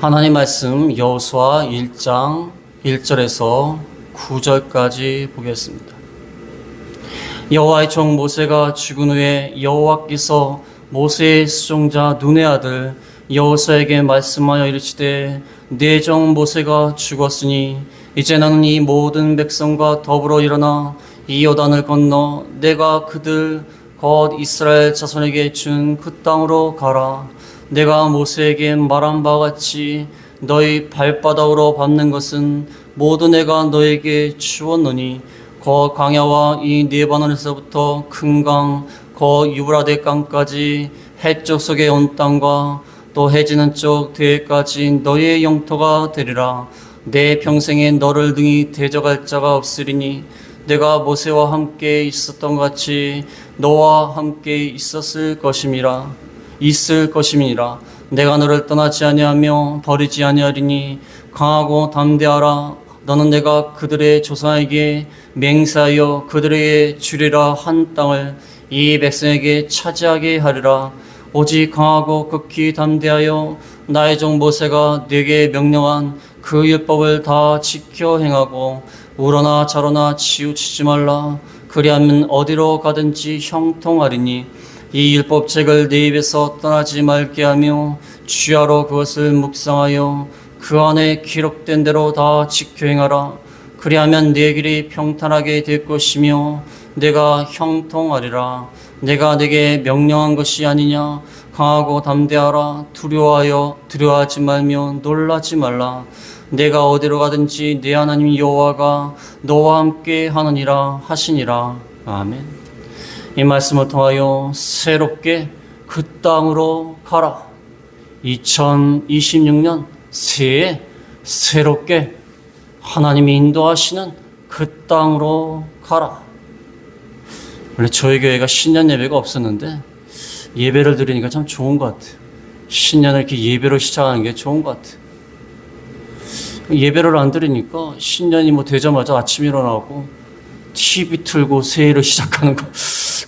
하나님 말씀 여호수아 1장 1절에서 9절까지 보겠습니다. 여호와의 종 모세가 죽은 후에 여호와께서 모세의 수종자 눈의 아들 여호수아에게 말씀하여 이르시되 내 종 모세가 죽었으니 이제 나는 이 모든 백성과 더불어 일어나 이 요단을 건너 내가 그들 곧 이스라엘 자손에게 준 그 땅으로 가라. 내가 모세에게 말한 바와 같이 너희 발바닥으로 밟는 것은 모두 내가 너에게 주었노니 곧 광야와 이 레바논에서부터 큰 강, 곧 유브라데 강까지 해쪽 속에 온 땅과 또 해지는 쪽 대해까지 너희의 영토가 되리라. 내 평생에 너를 등이 대적할 자가 없으리니 내가 모세와 함께 있었던 같이 너와 함께 있을 것임이라. 내가 너를 떠나지 아니하며 버리지 아니하리니 강하고 담대하라. 너는 내가 그들의 조상에게 맹세하여 그들에게 주리라 한 땅을 이 백성에게 차지하게 하리라. 오직 강하고 극히 담대하여 나의 종 모세가 네게 명령한 그 율법을 다 지켜 행하고 우러나 좌로나 치우치지 말라. 그리하면 어디로 가든지 형통하리니 이 율법책을 네 입에서 떠나지 말게 하며 주야로 그것을 묵상하여 그 안에 기록된 대로 다 지켜 행하라. 그리하면 네 길이 평탄하게 될 것이며 내가 형통하리라. 내가 네게 명령한 것이 아니냐. 강하고 담대하라. 두려워하지 말며 놀라지 말라. 내가 어디로 가든지 내 하나님 여호와가 너와 함께 하느니라 하시니라. 아멘. 이 말씀을 통하여 새롭게 그 땅으로 가라. 2026년 새해 새롭게 하나님이 인도하시는 그 땅으로 가라. 원래 저희 교회가 신년 예배가 없었는데 예배를 드리니까 참 좋은 것 같아요. 신년을 이렇게 예배로 시작하는 게 좋은 것 같아요. 예배를 안 드리니까 신년이 되자마자 아침 일어나고 TV 틀고 새해를 시작하는 거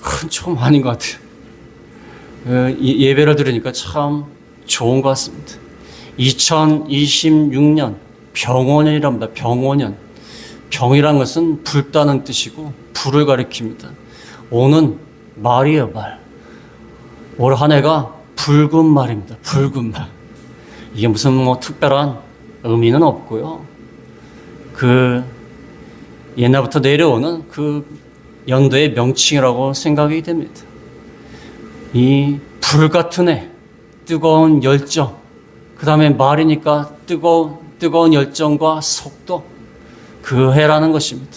그건 좀 아닌 것 같아요. 예배를 드리니까 참 좋은 것 같습니다. 2026년 병원년이랍니다. 병원년. 병이란 것은 불다는 뜻이고 불을 가리킵니다. 오는 말이에요, 말. 올 한 해가 붉은 말입니다. 붉은 말. 이게 무슨 특별한 의미는 없고요. 옛날부터 내려오는 그 연도의 명칭이라고 생각이 됩니다. 이 불 같은 해, 뜨거운 열정, 그 다음에 말이니까 뜨거운 열정과 속도, 그 해라는 것입니다.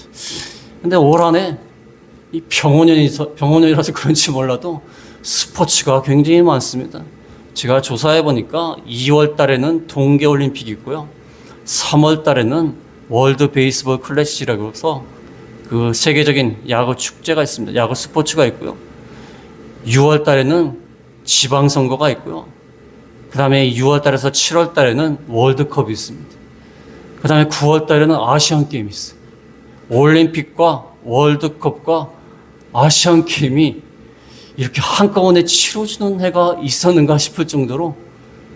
근데 올 한 해 이 병원년이라서 그런지 몰라도 스포츠가 굉장히 많습니다. 제가 조사해 보니까 2월 달에는 동계올림픽이 있고요. 3월 달에는 월드 베이스볼 클래식이라고 해서 그 세계적인 야구 축제가 있습니다. 야구 스포츠가 있고요. 6월 달에는 지방선거가 있고요. 그 다음에 6월 달에서 7월 달에는 월드컵이 있습니다. 그 다음에 9월 달에는 아시안 게임이 있어요. 올림픽과 월드컵과 아시안 게임이 이렇게 한꺼번에 치러지는 해가 있었는가 싶을 정도로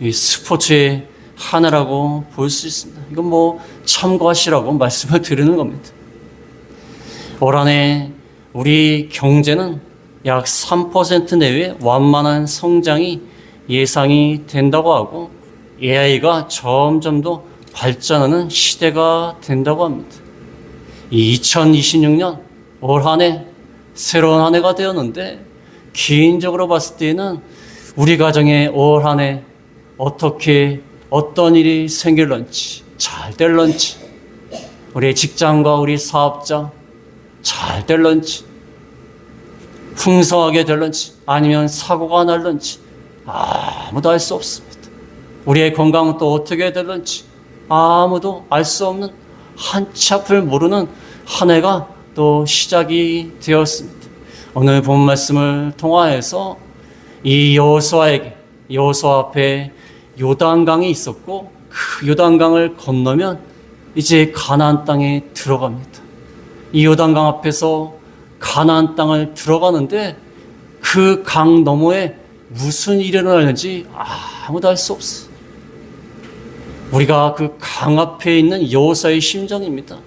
이 스포츠의 한 해라고 볼 수 있습니다. 이건 참고하시라고 말씀을 드리는 겁니다. 올 한 해 우리 경제는 약 3% 내외 완만한 성장이 예상이 된다고 하고 AI가 점점 더 발전하는 시대가 된다고 합니다. 이 2026년 올 한 해 새로운 한 해가 되었는데 개인적으로 봤을 때는 우리 가정에 올 한 해 어떤 일이 생길런지, 잘 될런지, 우리 직장과 우리 사업자 잘 될런지, 풍성하게 될런지, 아니면 사고가 날런지 아무도 알 수 없습니다. 우리의 건강은 또 어떻게 될런지 아무도 알 수 없는 한치 앞을 모르는 한 해가 또 시작이 되었습니다. 오늘 본 말씀을 통하여서 이 여호수아 앞에 요단강이 있었고 그 요단강을 건너면 이제 가나안 땅에 들어갑니다. 이 요단강 앞에서 가나안 땅을 들어가는데 그 강 너머에 무슨 일이 일어나는지 아무도 알 수 없어. 우리가 그 강 앞에 있는 여호수아의 심정입니다.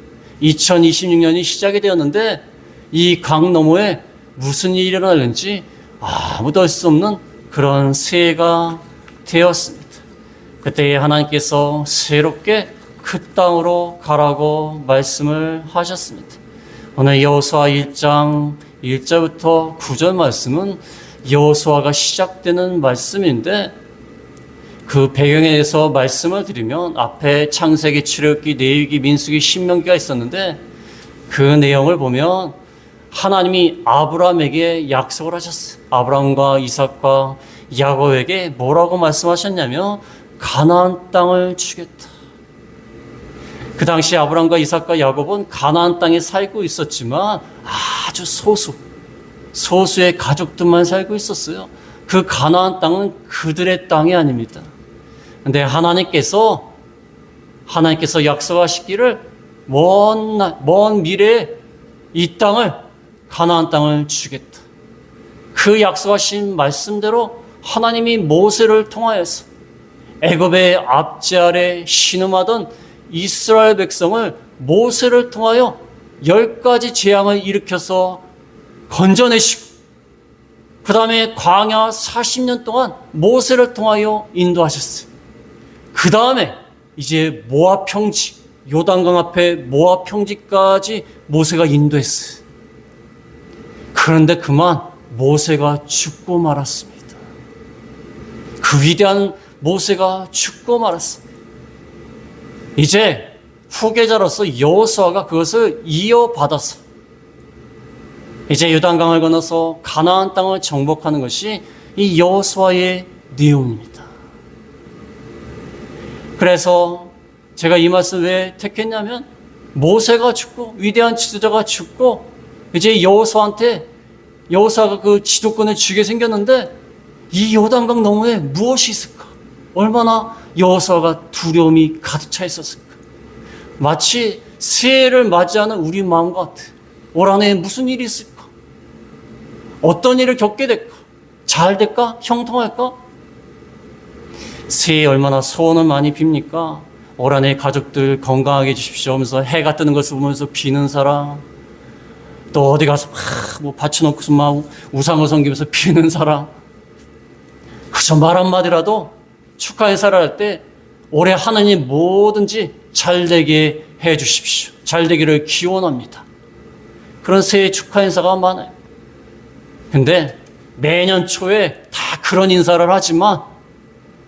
2026년이 시작이 되었는데 이 강 너머에 무슨 일이 일어나는지 아무도 알 수 없는 그런 새해가 되었습니다. 그때 하나님께서 새롭게 그 땅으로 가라고 말씀을 하셨습니다. 오늘 여호수아 1장 1절부터 9절 말씀은 여호수아가 시작되는 말씀인데 그 배경에 대해서 말씀을 드리면 앞에 창세기, 출애굽기, 레위기, 민수기, 신명기가 있었는데 그 내용을 보면 하나님이 아브라함에게 약속을 하셨어요. 아브라함과 이삭과 야곱에게 뭐라고 말씀하셨냐면 가나안 땅을 주겠다. 그 당시 아브라함과 이삭과 야곱은 가나안 땅에 살고 있었지만 아주 소수의 가족들만 살고 있었어요. 그 가나안 땅은 그들의 땅이 아닙니다. 근데 하나님께서 약속하시기를 먼 미래에 이 땅을 가나안 땅을 주겠다. 그 약속하신 말씀대로 하나님이 모세를 통하여서 애굽의 압제 아래 신음하던 이스라엘 백성을 모세를 통하여 10가지 재앙을 일으켜서 건져내시고 그 다음에 광야 40년 동안 모세를 통하여 인도하셨어요. 그 다음에 이제 모압 평지, 요단강 앞에 모압 평지까지 모세가 인도했어요. 그런데 그만 모세가 죽고 말았습니다. 그 위대한 모세가 죽고 말았습니다. 이제 후계자로서 여호수아가 그것을 이어받아서 이제 요단강을 건너서 가나안 땅을 정복하는 것이 이 여호수아의 내용입니다. 그래서 제가 이 말씀 왜 택했냐면 모세가 죽고 위대한 지도자가 죽고 이제 여호수아가 그 지도권을 쥐게 생겼는데 이 요단강 너머에 무엇이 있을까? 얼마나 여호수아가 두려움이 가득 차 있었을까? 마치 새해를 맞이하는 우리 마음과 같아. 올 한 해에 무슨 일이 있을까? 어떤 일을 겪게 될까? 잘 될까? 형통할까? 새해에 얼마나 소원을 많이 빕니까? 올 한 해 가족들 건강하게 해주십시오 하면서 해가 뜨는 것을 보면서 비는 사람, 또 어디 가서 뭐 받쳐놓고서 막 우상을 섬기면서 비는 사람, 그저 말 한마디라도 축하 인사를 할 때 올해 하나님 뭐든지 잘 되게 해 주십시오. 잘 되기를 기원합니다. 그런 새해 축하 인사가 많아요. 근데 매년 초에 다 그런 인사를 하지만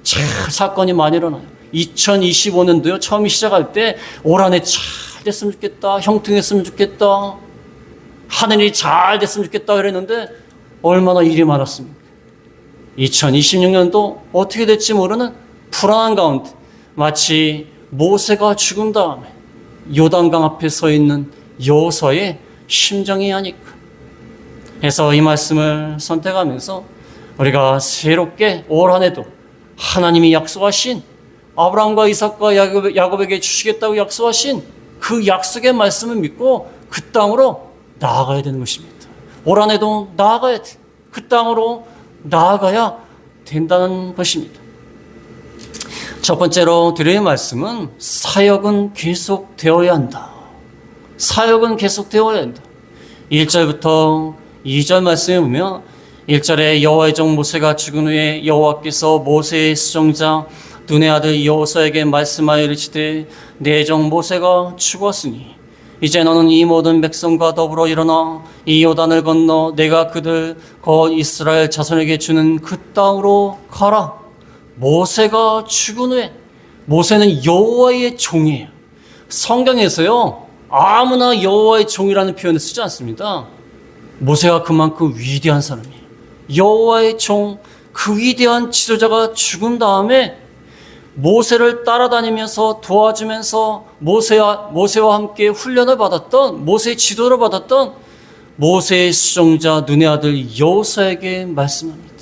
참 사건이 많이 일어나요. 2025년도요. 처음 시작할 때 올 한 해 잘 됐으면 좋겠다. 형통했으면 좋겠다. 하늘이 잘 됐으면 좋겠다 그랬는데 얼마나 일이 많았습니까? 2026년도 어떻게 될지 모르는 불안한 가운데 마치 모세가 죽은 다음에 요단강 앞에 서 있는 여호수아의 심정이 아닐까. 해서 이 말씀을 선택하면서 우리가 새롭게 올 한 해도 하나님이 약속하신 아브라함과 이삭과 야곱에게 주시겠다고 약속하신 그 약속의 말씀을 믿고 그 땅으로 나아가야 되는 것입니다. 올 한 해도 나아가야 돼. 그 땅으로 나아가야 된다는 것입니다. 첫 번째로 드릴 말씀은 사역은 계속되어야 한다. 사역은 계속되어야 한다. 1절부터 2절 말씀에 보면 1절에 여호와의 종 모세가 죽은 후에 여호와께서 모세의 수종자 눈의 아들 여호수아에게 말씀하여 이르시되 내 종 모세가 죽었으니 이제 너는 이 모든 백성과 더불어 일어나 이 요단을 건너 내가 그들 곧 이스라엘 자손에게 주는 그 땅으로 가라. 모세가 죽은 후에, 모세는 여호와의 종이에요. 성경에서요 아무나 여호와의 종이라는 표현을 쓰지 않습니다. 모세가 그만큼 위대한 사람이에요. 여호와의 종, 그 위대한 지도자가 죽은 다음에 모세를 따라다니면서 도와주면서 모세와 함께 훈련을 받았던, 모세의 지도를 받았던 모세의 수종자 눈의 아들 여호수아에게 말씀합니다.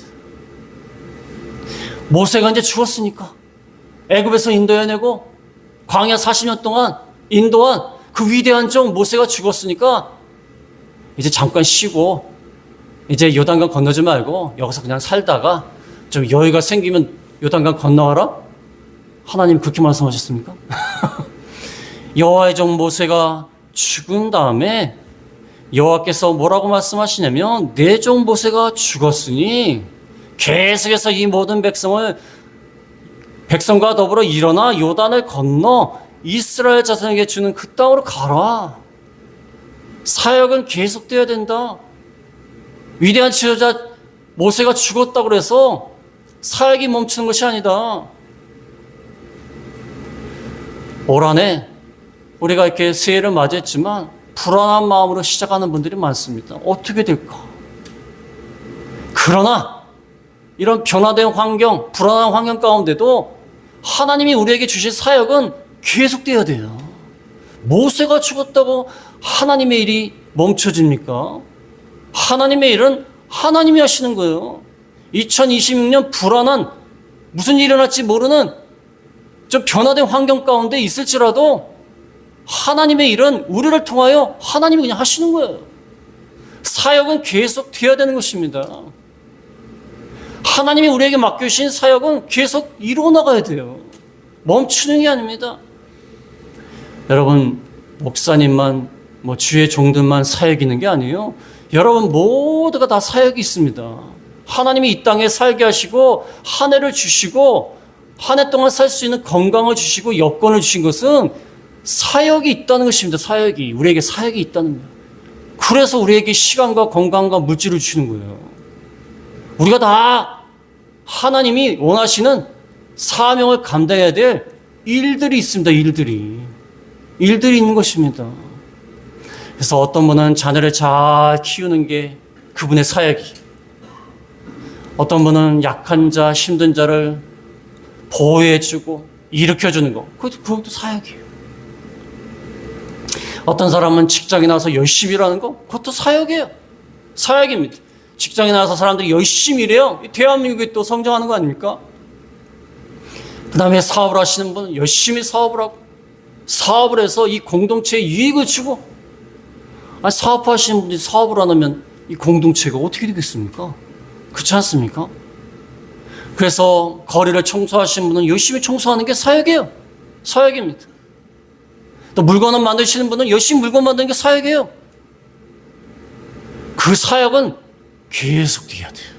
모세가 이제 죽었으니까 애굽에서 인도해내고 광야 40년 동안 인도한 그 위대한 종 모세가 죽었으니까 이제 잠깐 쉬고 이제 요단강 건너지 말고 여기서 그냥 살다가 좀 여유가 생기면 요단강 건너와라. 하나님 그렇게 말씀하셨습니까? 여호와의 종 모세가 죽은 다음에 여호와께서 뭐라고 말씀하시냐면 내 종 모세가 죽었으니 계속해서 이 모든 백성과 더불어 일어나 요단을 건너 이스라엘 자손에게 주는 그 땅으로 가라. 사역은 계속돼야 된다. 위대한 지도자 모세가 죽었다고 그래서 사역이 멈추는 것이 아니다. 올 한해 우리가 이렇게 새해를 맞이했지만 불안한 마음으로 시작하는 분들이 많습니다. 어떻게 될까? 그러나 이런 변화된 환경, 불안한 환경 가운데도 하나님이 우리에게 주신 사역은 계속돼야 돼요. 모세가 죽었다고 하나님의 일이 멈춰집니까? 하나님의 일은 하나님이 하시는 거예요. 2026년 불안한 무슨 일이 일어날지 모르는 좀 변화된 환경 가운데 있을지라도 하나님의 일은 우리를 통하여 하나님이 그냥 하시는 거예요. 사역은 계속 돼야 되는 것입니다. 하나님이 우리에게 맡겨주신 사역은 계속 이루어나가야 돼요. 멈추는 게 아닙니다. 여러분, 목사님만, 주의 종들만 사역이 있는 게 아니에요. 여러분 모두가 다 사역이 있습니다. 하나님이 이 땅에 살게 하시고 한 해를 주시고 한 해 동안 살 수 있는 건강을 주시고 여건을 주신 것은 사역이 있다는 것입니다. 사역이. 우리에게 사역이 있다는 거예요. 그래서 우리에게 시간과 건강과 물질을 주시는 거예요. 우리가 다 하나님이 원하시는 사명을 감당해야 될 일들이 있습니다. 일들이 있는 것입니다. 그래서 어떤 분은 자녀를 잘 키우는 게 그분의 사역이, 어떤 분은 약한 자, 힘든 자를 보호해주고 일으켜주는 거, 그것도 사역이에요. 어떤 사람은 직장에 나와서 열심히 일하는 거, 그것도 사역이에요. 사역입니다. 직장에 나와서 사람들이 열심히 일해요. 대한민국이 또 성장하는 거 아닙니까? 그 다음에 사업을 하시는 분은 열심히 사업을 하고 사업을 해서 이 공동체에 유익을 주고, 사업하시는 분이 사업을 안 하면 이 공동체가 어떻게 되겠습니까? 그렇지 않습니까? 그래서 거리를 청소하시는 분은 열심히 청소하는 게 사역이에요. 사역입니다. 또 물건을 만드시는 분은 열심히 물건 만드는 게 사역이에요. 그 사역은 계속 돼야 돼요.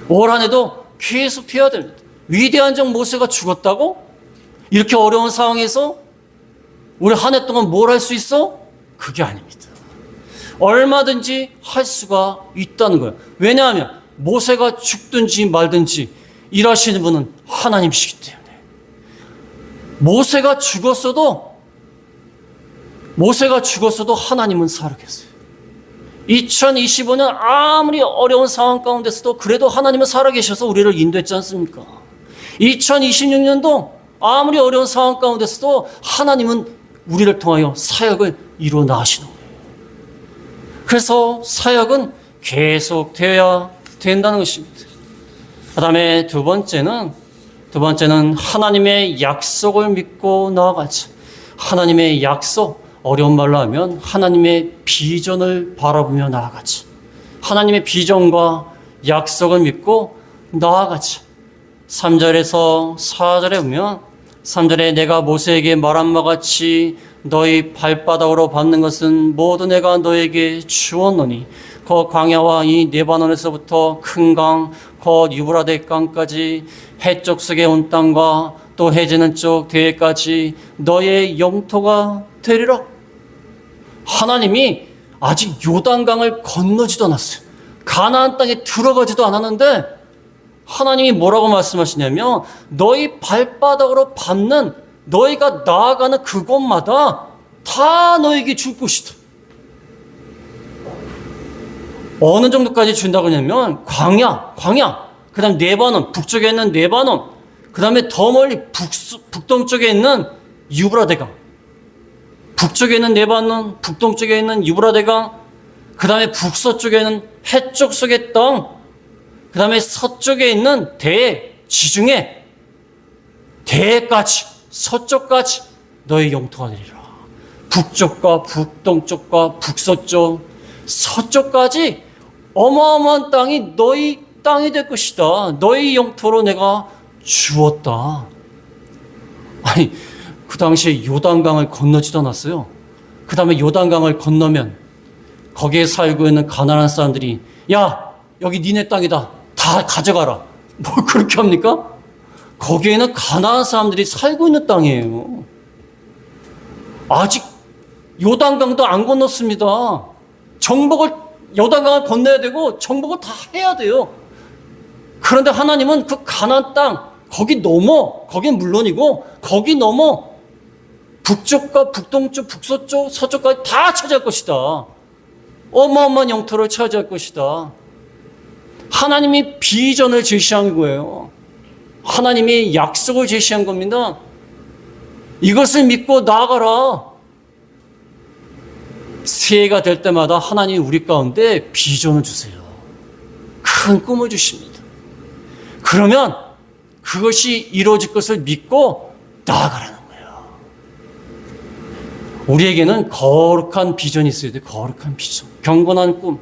올 한 해도 계속 돼야 됩니다. 위대한 종 모세가 죽었다고? 이렇게 어려운 상황에서 우리 한 해 동안 뭘 할 수 있어? 그게 아닙니다. 얼마든지 할 수가 있다는 거예요. 왜냐하면 모세가 죽든지 말든지 일하시는 분은 하나님이시기 때문에. 모세가 죽었어도 하나님은 살아계세요. 2025년 아무리 어려운 상황 가운데서도 그래도 하나님은 살아계셔서 우리를 인도했지 않습니까? 2026년도 아무리 어려운 상황 가운데서도 하나님은 우리를 통하여 사역을 이루어 나가시는 거예요. 그래서 사역은 계속되어야 된다는 것입니다. 그 다음에 두 번째는 하나님의 약속을 믿고 나아가자. 하나님의 약속, 어려운 말로 하면 하나님의 비전을 바라보며 나아가자. 하나님의 비전과 약속을 믿고 나아가자. 3절에서 4절에 보면 3절에 내가 모세에게 말한 바 같이 너희 발바닥으로 밟는 것은 모두 내가 너에게 주었노니 그 광야와 이 레바논에서부터 큰 강, 곧 유브라데 강까지 해쪽 속에 온 땅과 또 해지는 쪽 대해까지 너의 영토가 되리라. 하나님이 아직 요단강을 건너지도 않았어요. 가나안 땅에 들어가지도 않았는데 하나님이 뭐라고 말씀하시냐면 너희 발바닥으로 밟는, 너희가 나아가는 그곳마다 다 너에게 줄 것이다. 어느 정도까지 준다고 하냐면 광야, 그 다음 레바논, 북쪽에 있는 레바논, 그 다음에 더 멀리 북동쪽에 있는 유브라데강, 북쪽에 있는 레바논, 북동쪽에 있는 유브라데강, 그 다음에 북서쪽에 있는 해쪽 속의 땅, 그 다음에 서쪽에 있는 대, 지중해, 대까지, 서쪽까지 너의 영토가 되리라. 북쪽과 북동쪽과 북서쪽, 서쪽까지 어마어마한 땅이 너희 땅이 될 것이다. 너희 영토로 내가 주었다. 아니, 그 당시에 요단강을 건너지도 않았어요. 그 다음에 요단강을 건너면 거기에 살고 있는 가나안 사람들이 야, 여기 니네 땅이다. 다 가져가라. 뭘 그렇게 합니까? 거기에는 가나안 사람들이 살고 있는 땅이에요. 아직 요단강도 안 건넜습니다. 요단강을 건너야 되고 정복을 다 해야 돼요. 그런데 하나님은 그 가나안 땅 거기 넘어, 거긴 물론이고 거기 넘어 북쪽과 북동쪽, 북서쪽, 서쪽까지 다 차지할 것이다. 어마어마한 영토를 차지할 것이다. 하나님이 비전을 제시한 거예요. 하나님이 약속을 제시한 겁니다. 이것을 믿고 나아가라. 새해가 될 때마다 하나님이 우리 가운데 비전을 주세요. 큰 꿈을 주십니다. 그러면 그것이 이루어질 것을 믿고 나아가라는 거예요. 우리에게는 거룩한 비전이 있어야 돼. 거룩한 비전. 경건한 꿈.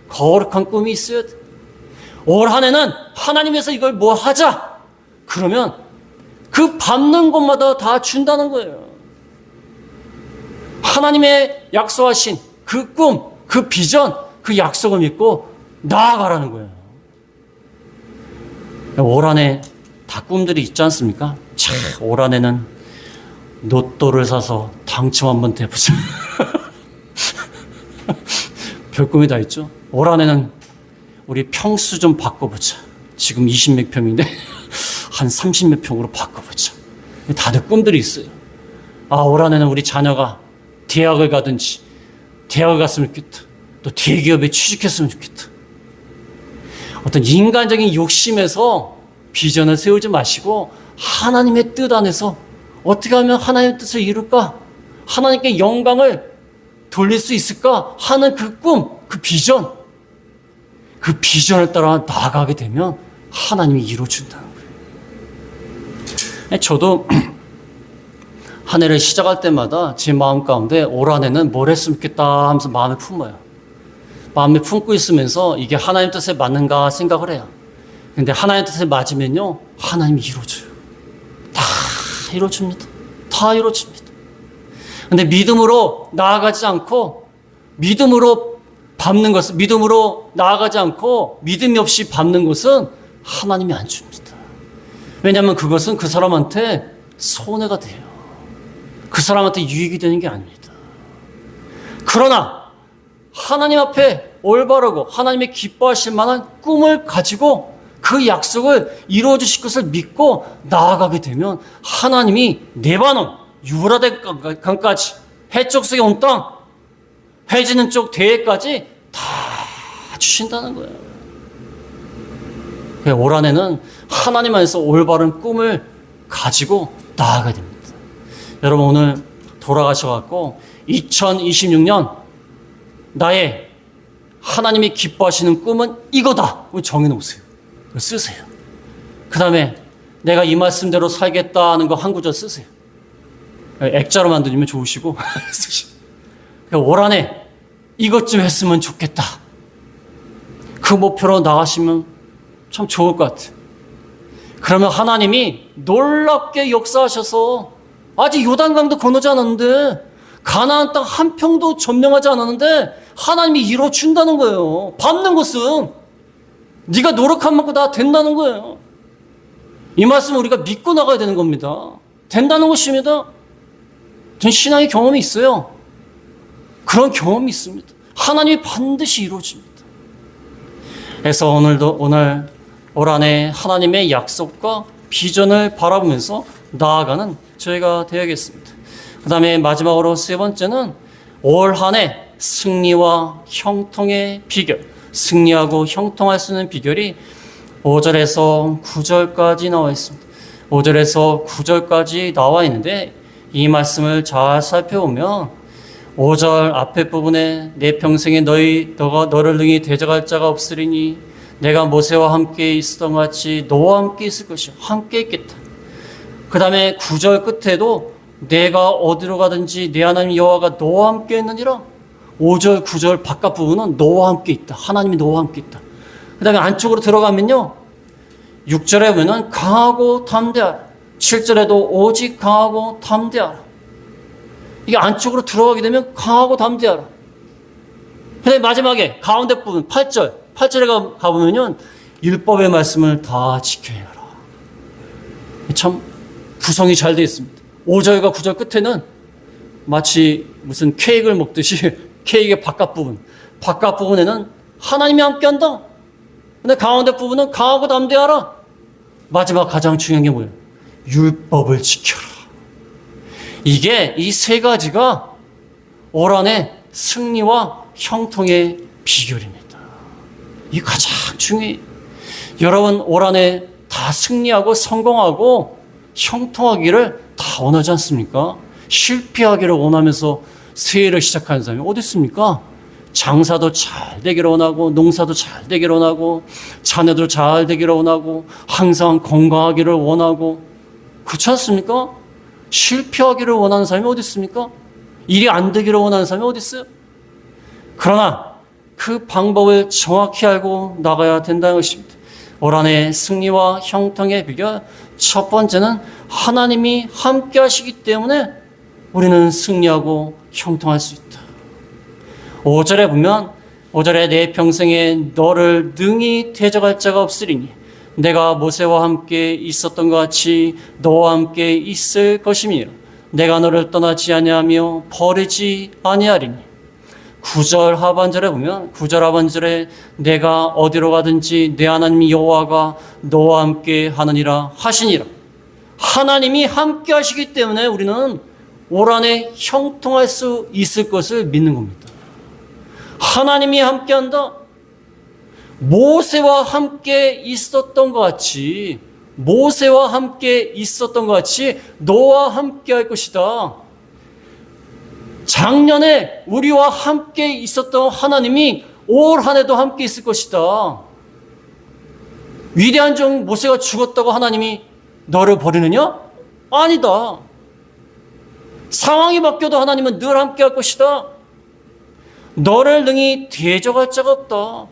거룩한 꿈이 있어야 돼. 올 한 해는 하나님에서 이걸 뭐 하자. 그러면 그 밟는 곳마다 다 준다는 거예요. 하나님의 약속하신 그 꿈, 그 비전, 그 약속을 믿고 나아가라는 거예요. 올 한 해 다 꿈들이 있지 않습니까? 참, 올 한 해는 로또를 사서 당첨 한번 돼보자. 별 꿈이 다 있죠? 올 한 해는 우리 평수 좀 바꿔보자. 지금 20몇 평인데 한 30몇 평으로 바꿔보자. 다들 꿈들이 있어요. 아, 올 한 해는 우리 자녀가 대학을 가든지 대학을 갔으면 좋겠다. 또 대기업에 취직했으면 좋겠다. 어떤 인간적인 욕심에서 비전을 세우지 마시고 하나님의 뜻 안에서 어떻게 하면 하나님의 뜻을 이룰까? 하나님께 영광을 돌릴 수 있을까? 하는 그 꿈, 그 비전, 그 비전을 따라 나아가게 되면 하나님이 이루어준다는 거예요. 저도 한 해를 시작할 때마다 제 마음 가운데 올 한 해는 뭘 했으면 좋겠다 하면서 마음에 품어요. 마음에 품고 있으면서 이게 하나님 뜻에 맞는가 생각을 해요. 근데 하나님 뜻에 맞으면요, 하나님이 이루어줘요. 다 이루어줍니다. 다 이루어집니다. 근데 믿음으로 나아가지 않고, 믿음으로 밟는 것은, 믿음으로 나아가지 않고, 믿음이 없이 밟는 것은 하나님이 안 줍니다. 왜냐하면 그것은 그 사람한테 손해가 돼요. 그 사람한테 유익이 되는 게 아닙니다. 그러나 하나님 앞에 올바르고 하나님의 기뻐하실 만한 꿈을 가지고 그 약속을 이루어 주실 것을 믿고 나아가게 되면 하나님이 레바논, 유브라데 강까지, 해쪽 속에 온 땅, 해지는 쪽 대해까지 다 주신다는 거예요. 올 한 해는 하나님 안에서 올바른 꿈을 가지고 나아가야 됩니다. 여러분, 오늘 돌아가셔갖고 2026년 나의 하나님이 기뻐하시는 꿈은 이거다. 정해놓으세요. 쓰세요. 그 다음에 내가 이 말씀대로 살겠다는 거 한 구절 쓰세요. 액자로 만들면 좋으시고 쓰시고. 올 한 해 이것 좀 했으면 좋겠다. 그 목표로 나가시면 참 좋을 것 같아요. 그러면 하나님이 놀랍게 역사하셔서 아직 요단강도 건너지 않았는데 가나안 땅 한 평도 점령하지 않았는데 하나님이 이루어준다는 거예요. 밟는 것은 네가 노력한 만큼 다 된다는 거예요. 이 말씀을 우리가 믿고 나가야 되는 겁니다. 된다는 것입니다. 전 신앙의 경험이 있어요. 그런 경험이 있습니다. 하나님이 반드시 이루어집니다. 그래서 오늘 올 한 해 하나님의 약속과 비전을 바라보면서 나아가는 저희가 되어야겠습니다. 그 다음에 마지막으로 세 번째는 올 한 해 승리와 형통의 비결, 승리하고 형통할 수 있는 비결이 5절에서 9절까지 나와 있습니다. 5절에서 9절까지 나와 있는데 이 말씀을 잘 살펴보면 5절 앞에 부분에 내 평생에 너가 너를 능히 대적할 자가 없으리니 내가 모세와 함께 있었던 같이 너와 함께 있을 것이요. 함께 있겠다. 그 다음에 9절 끝에도 내가 어디로 가든지 내 하나님 여호와가 너와 함께 있느니라. 5절, 9절 바깥 부분은 너와 함께 있다. 하나님이 너와 함께 있다. 그 다음에 안쪽으로 들어가면요. 6절에 보면 강하고 담대하라. 7절에도 오직 강하고 담대하라. 이게 안쪽으로 들어가게 되면 강하고 담대하라. 근데 마지막에 가운데 부분 8절에 가보면요, 율법의 말씀을 다 지켜야 하라. 참 구성이 잘 되어 있습니다. 5절과 9절 끝에는 마치 무슨 케이크를 먹듯이 케이크의 바깥 부분에는 하나님이 함께한다. 근데 가운데 부분은 강하고 담대하라. 마지막 가장 중요한 게 뭐예요? 율법을 지켜라. 이게 이 세 가지가 올 한해 승리와 형통의 비결입니다. 이게 가장 중요해요. 여러분 올 한해 다 승리하고 성공하고 형통하기를 다 원하지 않습니까? 실패하기를 원하면서 새해를 시작하는 사람이 어디 있습니까? 장사도 잘 되기를 원하고, 농사도 잘 되기를 원하고, 자녀도 잘 되기를 원하고, 항상 건강하기를 원하고, 그렇지 않습니까? 실패하기를 원하는 사람이 어디 있습니까? 일이 안 되기를 원하는 사람이 어디 있어요? 그러나 그 방법을 정확히 알고 나가야 된다는 것입니다. 올 한해 승리와 형통의 비결, 첫 번째는 하나님이 함께 하시기 때문에 우리는 승리하고 형통할 수 있다. 5절에 보면 5절에 내 평생에 너를 능히 대적할 자가 없으리니 내가 모세와 함께 있었던 것 같이 너와 함께 있을 것임이라. 내가 너를 떠나지 아니하며 버리지 아니하리니. 9절 하반절에 보면 9절 하반절에 내가 어디로 가든지 내 하나님 여호와가 너와 함께 하느니라 하시니라. 하나님이 함께 하시기 때문에 우리는 올 한해 형통할 수 있을 것을 믿는 겁니다. 하나님이 함께한다. 모세와 함께 있었던 것 같이 너와 함께 할 것이다. 작년에 우리와 함께 있었던 하나님이 올 한해도 함께 있을 것이다. 위대한 종 모세가 죽었다고 하나님이 너를 버리느냐? 아니다. 상황이 바뀌어도 하나님은 늘 함께 할 것이다. 너를 능히 대적할 자가 없다.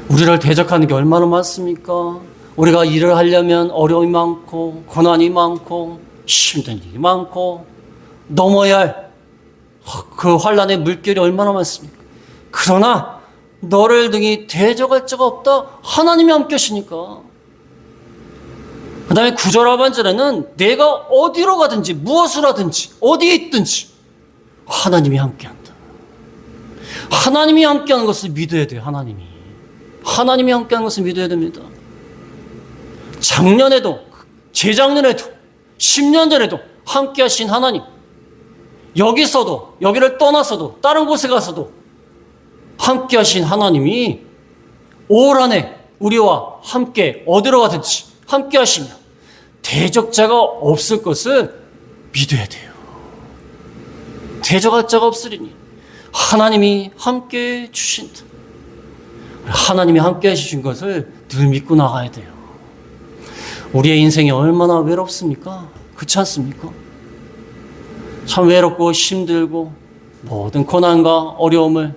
우리를 대적하는 게 얼마나 많습니까? 우리가 일을 하려면 어려움이 많고 고난이 많고 힘든 일이 많고 넘어야 할 그 환난의 물결이 얼마나 많습니까? 그러나 너를 등이 대적할 자가 없다. 하나님이 함께 하시니까. 그 다음에 9절 하반절에는 내가 어디로 가든지 무엇을 하든지 어디에 있든지 하나님이 함께한다. 하나님이 함께하는 것을 믿어야 돼요. 하나님이 함께하는 것을 믿어야 됩니다. 작년에도 재작년에도 10년 전에도 함께 하신 하나님, 여기를 떠나서도 다른 곳에 가서도 함께 하신 하나님이 올 한해 우리와 함께 어디로 가든지 함께 하시며 대적자가 없을 것을 믿어야 돼요. 대적할 자가 없으리니 하나님이 함께 주신다. 하나님이 함께 해주신 것을 늘 믿고 나가야 돼요. 우리의 인생이 얼마나 외롭습니까? 그렇지 않습니까? 참 외롭고 힘들고 모든 고난과 어려움을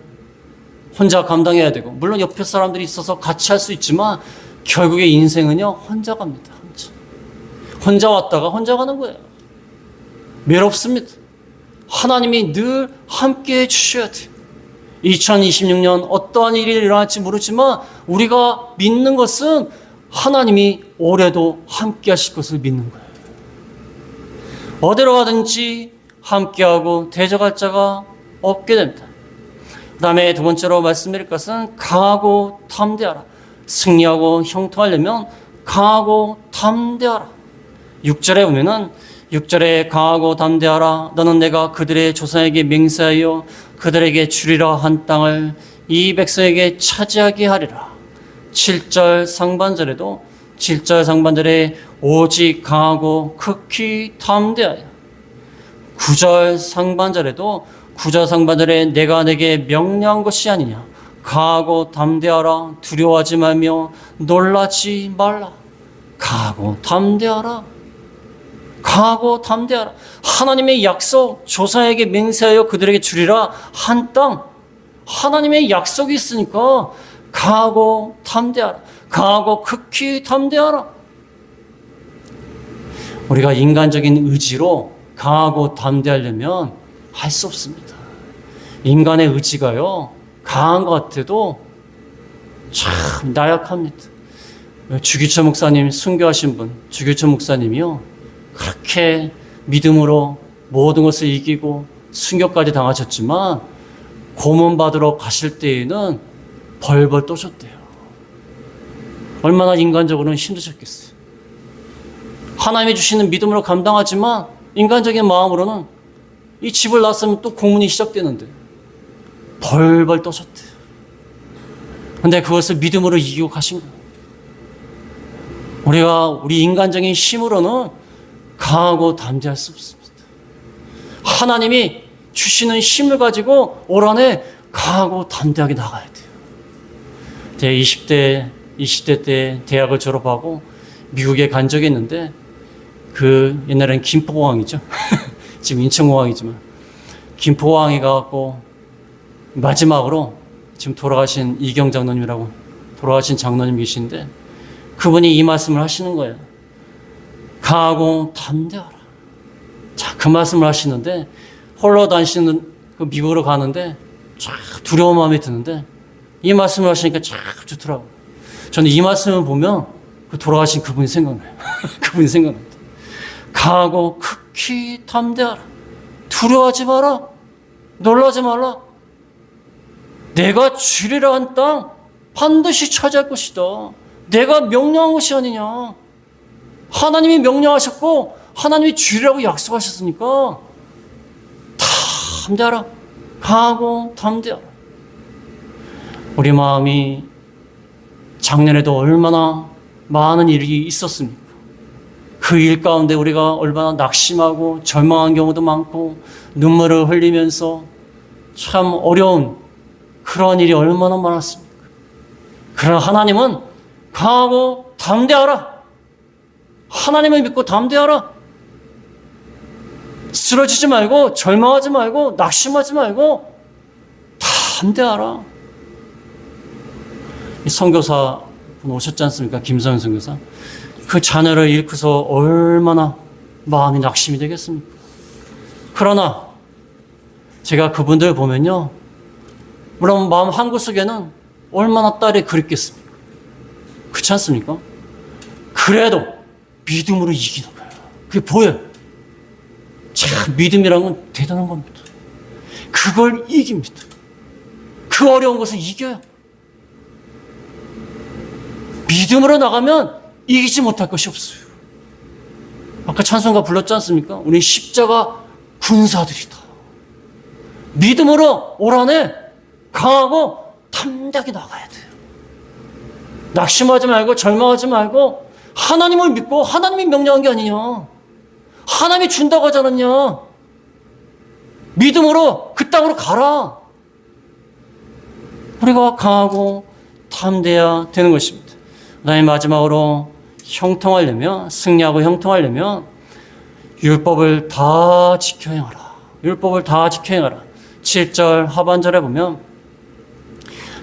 혼자 감당해야 되고, 물론 옆에 사람들이 있어서 같이 할 수 있지만 결국에 인생은요 혼자 갑니다. 혼자 왔다가 혼자 가는 거예요. 외롭습니다. 하나님이 늘 함께 해주셔야 돼요. 2026년 어떠한 일이 일어날지 모르지만 우리가 믿는 것은 하나님이 올해도 함께 하실 것을 믿는 거예요. 어디로 가든지 함께하고 대적할 자가 없게 된다. 그 다음에 두 번째로 말씀드릴 것은 강하고 담대하라. 승리하고 형통하려면 강하고 담대하라. 6절에 보면은 6절에 강하고 담대하라. 너는 내가 그들의 조상에게 맹세하여 그들에게 주리라 한 땅을 이 백성에게 차지하게 하리라. 7절 상반절에도 7절 상반절에 오직 강하고 극히 담대하여. 9절 상반절에도 9절 상반절에 내가 내게 명령한 것이 아니냐. 강하고 담대하라. 두려워하지 말며 놀라지 말라. 강하고 담대하라. 강하고 담대하라. 하나님의 약속, 조상에게 맹세하여 그들에게 주리라 한 땅. 하나님의 약속이 있으니까 강하고 담대하라. 강하고 극히 담대하라. 우리가 인간적인 의지로 강하고 담대하려면 할 수 없습니다. 인간의 의지가요, 강한 것 같아도 참 나약합니다. 주기철 목사님, 순교하신 분, 주기철 목사님이요, 그렇게 믿음으로 모든 것을 이기고 순교까지 당하셨지만 고문 받으러 가실 때에는 벌벌 떠셨대요. 얼마나 인간적으로는 힘드셨겠어요. 하나님이 주시는 믿음으로 감당하지만 인간적인 마음으로는 이 집을 나서면 또 고문이 시작되는데 벌벌 떠셨대요. 근데 그것을 믿음으로 이기고 가신 거예요. 우리 인간적인 힘으로는 강하고 담대할 수 없습니다. 하나님이 주시는 힘을 가지고 올 한해 강하고 담대하게 나가야 돼요. 제 20대 때 대학을 졸업하고 미국에 간 적이 있는데, 그 옛날엔 김포공항이죠. 지금 인천공항이지만 김포공항에 가갖고 마지막으로 지금 돌아가신 이경 장로님이라고 돌아가신 장로님 계신데, 그분이 이 말씀을 하시는 거예요. 강하고 담대하라. 자, 그 말씀을 하시는데, 홀로 다니시는 그 미국으로 가는데 쫙 두려운 마음이 드는데 이 말씀을 하시니까 쫙 좋더라고요. 저는 이 말씀을 보면 그 돌아가신 그분이 생각나요. 그분이 생각납니다. 강하고 극히 담대하라. 두려워하지 마라. 놀라지 말라. 내가 주리라 한 땅 반드시 차지할 것이다. 내가 명령한 것이 아니냐. 하나님이 명령하셨고 하나님이 주리라고 약속하셨으니까 담대하라. 강하고 담대하라. 우리 마음이 작년에도 얼마나 많은 일이 있었습니까? 그 일 가운데 우리가 얼마나 낙심하고 절망한 경우도 많고 눈물을 흘리면서 참 어려운 그런 일이 얼마나 많았습니까? 그러나 하나님은 강하고 담대하라. 하나님을 믿고 담대하라. 쓰러지지 말고 절망하지 말고 낙심하지 말고 담대하라. 이 선교사 분 오셨지 않습니까? 김성현 선교사. 그 자녀를 잃고서 얼마나 마음이 낙심이 되겠습니까? 그러나 제가 그분들 보면요, 물론 마음 한구석에는 얼마나 딸이 그립겠습니까? 그렇지 않습니까? 그래도 믿음으로 이기는 거예요. 그게 보여요. 참 믿음이란 건 대단한 겁니다. 그걸 이깁니다. 그 어려운 것을 이겨요. 믿음으로 나가면 이기지 못할 것이 없어요. 아까 찬송가 불렀지 않습니까? 우리 십자가 군사들이다. 믿음으로 올 한해 강하고 담대하게 나가야 돼요. 낙심하지 말고 절망하지 말고 하나님을 믿고 하나님이 명령한 게 아니냐. 하나님이 준다고 하지 않았냐. 믿음으로 그 땅으로 가라. 우리가 강하고 담대해야 되는 것입니다. 그다음에 마지막으로 형통하려면, 승리하고 형통하려면 율법을 다 지켜 행하라. 율법을 다 지켜 행하라. 7절 하반절에 보면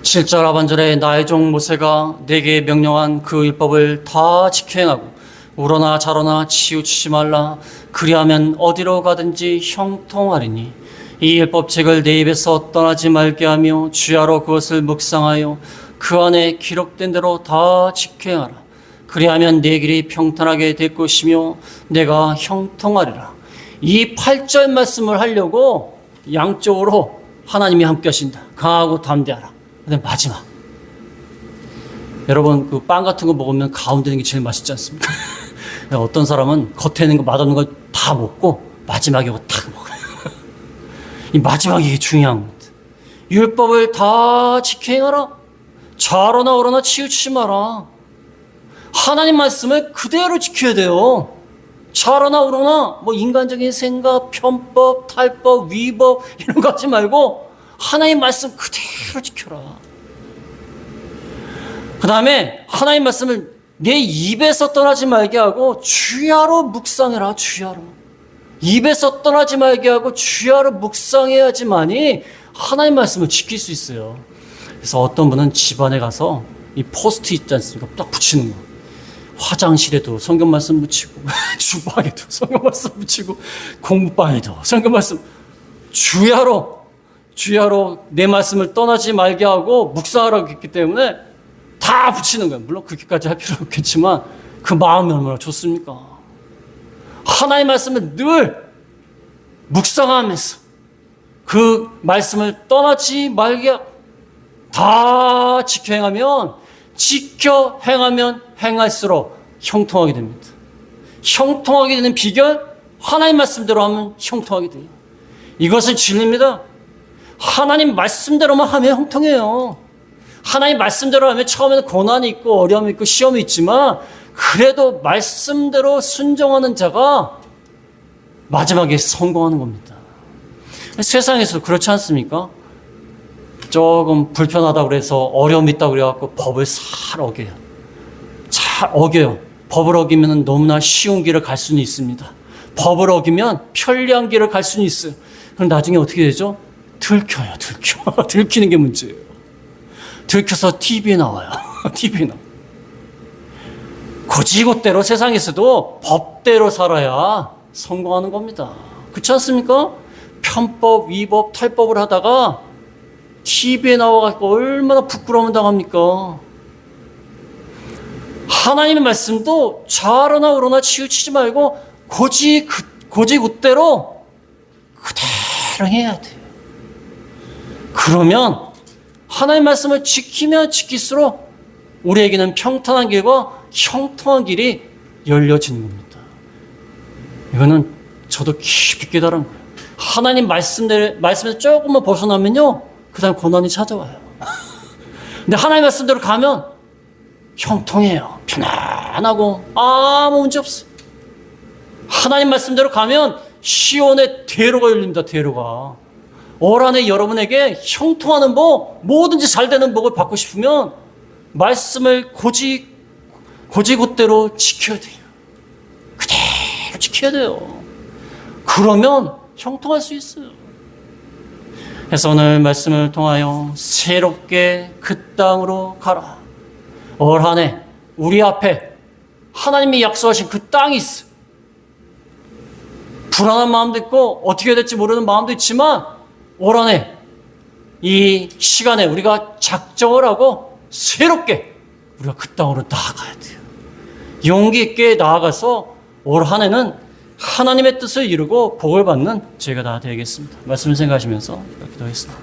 7절 하반절에 나의 종 모세가 내게 명령한 그 율법을 다 지켜 행하고 우러나 자러나 치우치지 말라. 그리하면 어디로 가든지 형통하리니 이 율법책을 내 입에서 떠나지 말게 하며 주야로 그것을 묵상하여 그 안에 기록된 대로 다 지켜 행하라. 그리하면 내 길이 평탄하게 될 것이며 내가 형통하리라. 이 8절 말씀을 하려고 양쪽으로 하나님이 함께 하신다. 강하고 담대하라. 근데 마지막, 여러분 그 빵 같은 거 먹으면 가운데 있는 게 제일 맛있지 않습니까? 어떤 사람은 겉에 있는 거 맛없는 거 다 먹고 마지막에 이거 딱 먹어요. 이 마지막이 중요한 겁니다. 율법을 다 지켜 행하라. 좌로나 우로나 치우치지 마라. 하나님 말씀을 그대로 지켜야 돼요. 좌로나 우로나 뭐 인간적인 생각, 편법, 탈법, 위법 이런 거 하지 말고 하나님 말씀 그대로 지켜라. 그 다음에 하나님 말씀을 내 입에서 떠나지 말게 하고 주야로 묵상해라. 주야로. 입에서 떠나지 말게 하고 주야로 묵상해야지만이 하나님 말씀을 지킬 수 있어요. 그래서 어떤 분은 집안에 가서 이 포스트 있지 않습니까? 딱 붙이는 거. 화장실에도 성경 말씀 붙이고 주방에도 성경 말씀 붙이고 공부방에도 성경 말씀 주야로 내 말씀을 떠나지 말게 하고 묵상하라고 했기 때문에 다 붙이는 거예요. 물론 그렇게까지 할 필요는 없겠지만 그 마음이 얼마나 좋습니까? 하나님의 말씀을 늘 묵상하면서 그 말씀을 떠나지 말게 다 지켜 행하면 행할수록 형통하게 됩니다. 형통하게 되는 비결, 하나님 말씀대로 하면 형통하게 돼요. 이것은 진리입니다. 하나님 말씀대로만 하면 형통해요. 하나님 말씀대로 하면 처음에는 고난이 있고 어려움이 있고 시험이 있지만 그래도 말씀대로 순종하는 자가 마지막에 성공하는 겁니다. 세상에서 그렇지 않습니까? 조금 불편하다고 그래서 어려움이 있다고 그래갖고 법을 잘 어겨요. 잘 어겨요. 법을 어기면 너무나 쉬운 길을 갈 수는 있습니다. 법을 어기면 편리한 길을 갈 수는 있어요. 그럼 나중에 어떻게 되죠? 들켜요. 들키는 게 문제예요. 들켜서 TV에 나와요. TV에 나와요. 곧이곧대로 세상에서도 법대로 살아야 성공하는 겁니다. 그렇지 않습니까? 편법, 위법, 탈법을 하다가 TV에 나와가지고 얼마나 부끄러움 당합니까? 하나님의 말씀도 좌로나 우로나 치우치지 말고 곧이곧대로 그대로 해야 돼요. 그러면 하나님의 말씀을 지키면 지킬수록 우리에게는 평탄한 길과 형통한 길이 열려지는 겁니다. 이거는 저도 깊이 깨달은 거예요. 하나님 말씀에서 조금만 벗어나면요, 그 다음 고난이 찾아와요. 근데 하나님 말씀대로 가면 형통해요. 편안하고 아무 문제 없어요. 하나님 말씀대로 가면 시온의 대로가 열립니다. 대로가. 올 한해 여러분에게 형통하는 법, 뭐든지 잘 되는 법을 받고 싶으면 말씀을 곧대로 지켜야 돼요. 그대로 지켜야 돼요. 그러면 형통할 수 있어요. 그래서 오늘 말씀을 통하여 새롭게 그 땅으로 가라. 올 한해 우리 앞에 하나님이 약속하신 그 땅이 있어요. 불안한 마음도 있고 어떻게 될지 모르는 마음도 있지만 올 한해 이 시간에 우리가 작정을 하고 새롭게 우리가 그 땅으로 나아가야 돼요. 용기 있게 나아가서 올 한해는 하나님의 뜻을 이루고 복을 받는 저희가 다 되겠습니다. 말씀을 생각하시면서 기도하겠습니다.